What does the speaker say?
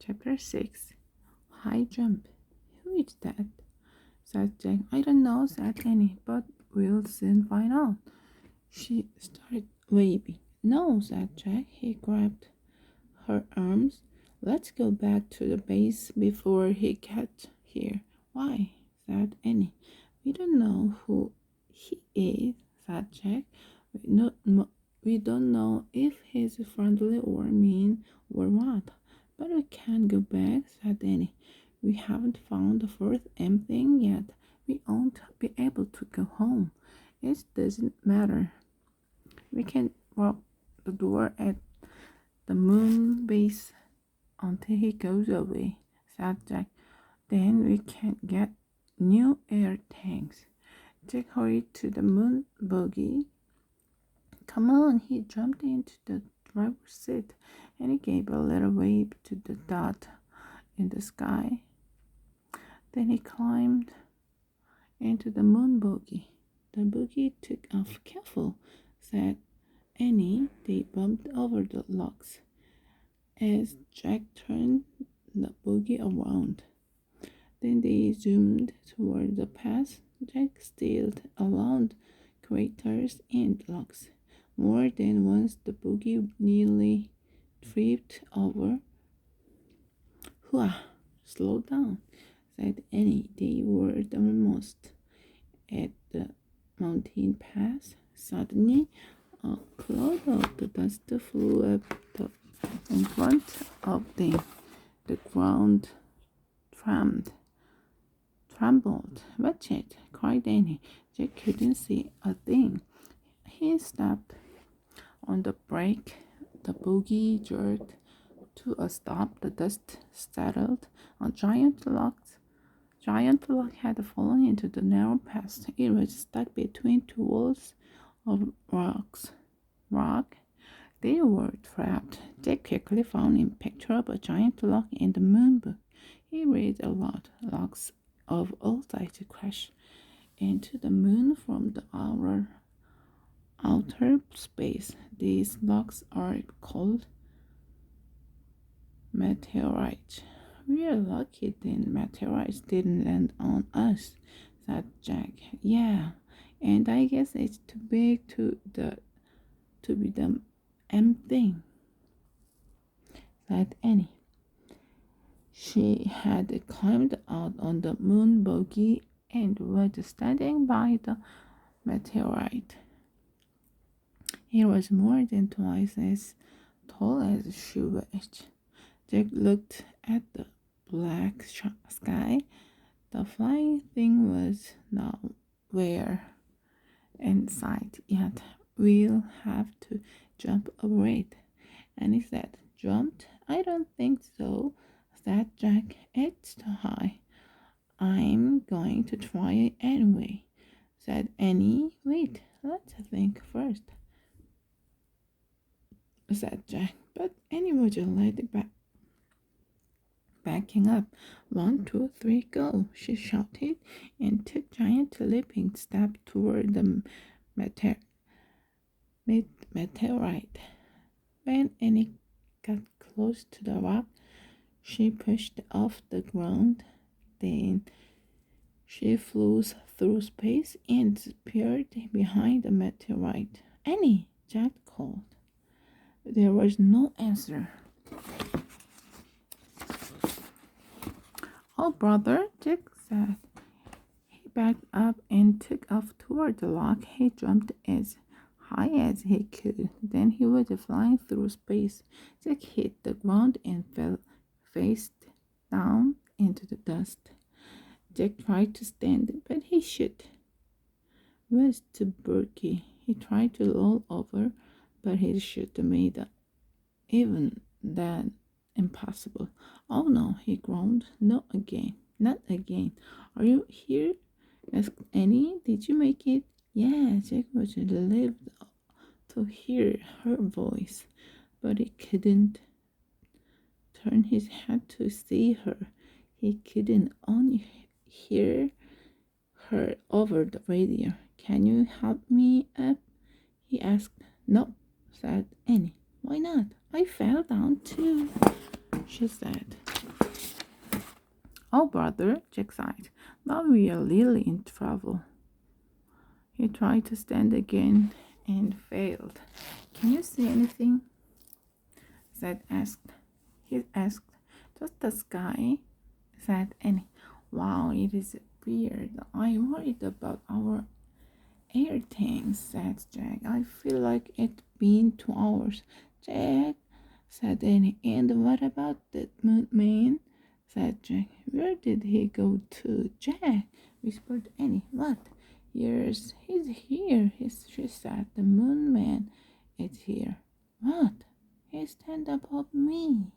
Chapter 6. High Jump. Who is that? Said Jack. I don't know, said Annie, but we'll soon find out. She started waving. No, said Jack. He grabbed her arms. Let's go back to the base before he gets here. Why? Said Annie. We don't know who he is, said Jack. We don't know if he's friendly or mean or what. But we can't go back, said Annie. We haven't found the fourth M thing yet. We won't be able to go home. It doesn't matter. We can walk the door at the moon base until he goes away, said Jack. Then we can get new air tanks. Jack hurried to the moon buggy. Come on, he jumped into the driver's seat and he gave a little wave to the dot in the sky. Then he climbed into the moon buggy. The buggy took off. Careful, said Annie. They bumped over the logs as Jack turned the buggy around. Then they zoomed toward the pass. Jack steered around craters and logs. More than once the buggy nearly tripped over. Hua! Slow down, said Annie. They were almost at the mountain pass. Suddenly, a cloud of the dust flew up in front of them. The ground trembled. Watch it, cried Annie. Jack couldn't see a thing. He stepped on the brake. The buggy jerked to a stop. The dust settled. A giant log had fallen into the narrow pass. It was stuck between two walls of rock. They were trapped. Jack quickly found a picture of a giant log in the moon book. He read a lot. Logs of all sizes crashed into the moon from the outer space. These logs are called meteorites. We're lucky then meteorites didn't land on us, said Jack. Yeah, and I guess it's too big to be the M thing, said Annie. She had climbed out on the moon buggy and was standing by the meteorite. It was more than twice as tall as she was. Jack looked at the black sky. The flying thing was nowhere in sight yet. We'll have to jump over it. And he said, jumped? I don't think so, said Jack. It's too high. I'm going to try it anyway, said Annie. Wait, let's think first, said Jack. But Annie was already backing up. 1, 2, 3, go, she shouted, and took giant leaping steps toward the meteorite. When Annie got close to the rock, she pushed off the ground. Then she flew through space and disappeared behind the meteorite. Annie, Jack called. There was no answer. Oh, brother, Jack said. He backed up and took off toward the rock. He jumped as high as he could. Then he was flying through space. Jack hit the ground and fell face down into the dust. Jack tried to stand, but his chute was too bulky. He tried to roll over, but his chute made even that impossible. Oh no, he groaned. Not again. Not again. Are you here? Asked Annie. Did you make it? Yeah, Jack was relieved to hear her voice, but he couldn't turn his head to see her. He couldn't only hear her over the radio. Can you help me up? He asked. No, said Annie. Why not? I fell down too, she said. Oh, brother, Jack sighed. Now we are really in trouble. He tried to stand again and failed. Can you see anything? Zed asked. He asked. Just the sky, said Annie. Wow, it is weird. I'm worried about our air tanks, said Jack. I feel like it's been 2 hours. Jack, said Annie. And what about that moon man? Said Jack. Where did he go to? Jack, whispered Annie. What? Yes, he's here, she said. The moon man is here. What? He stand above me.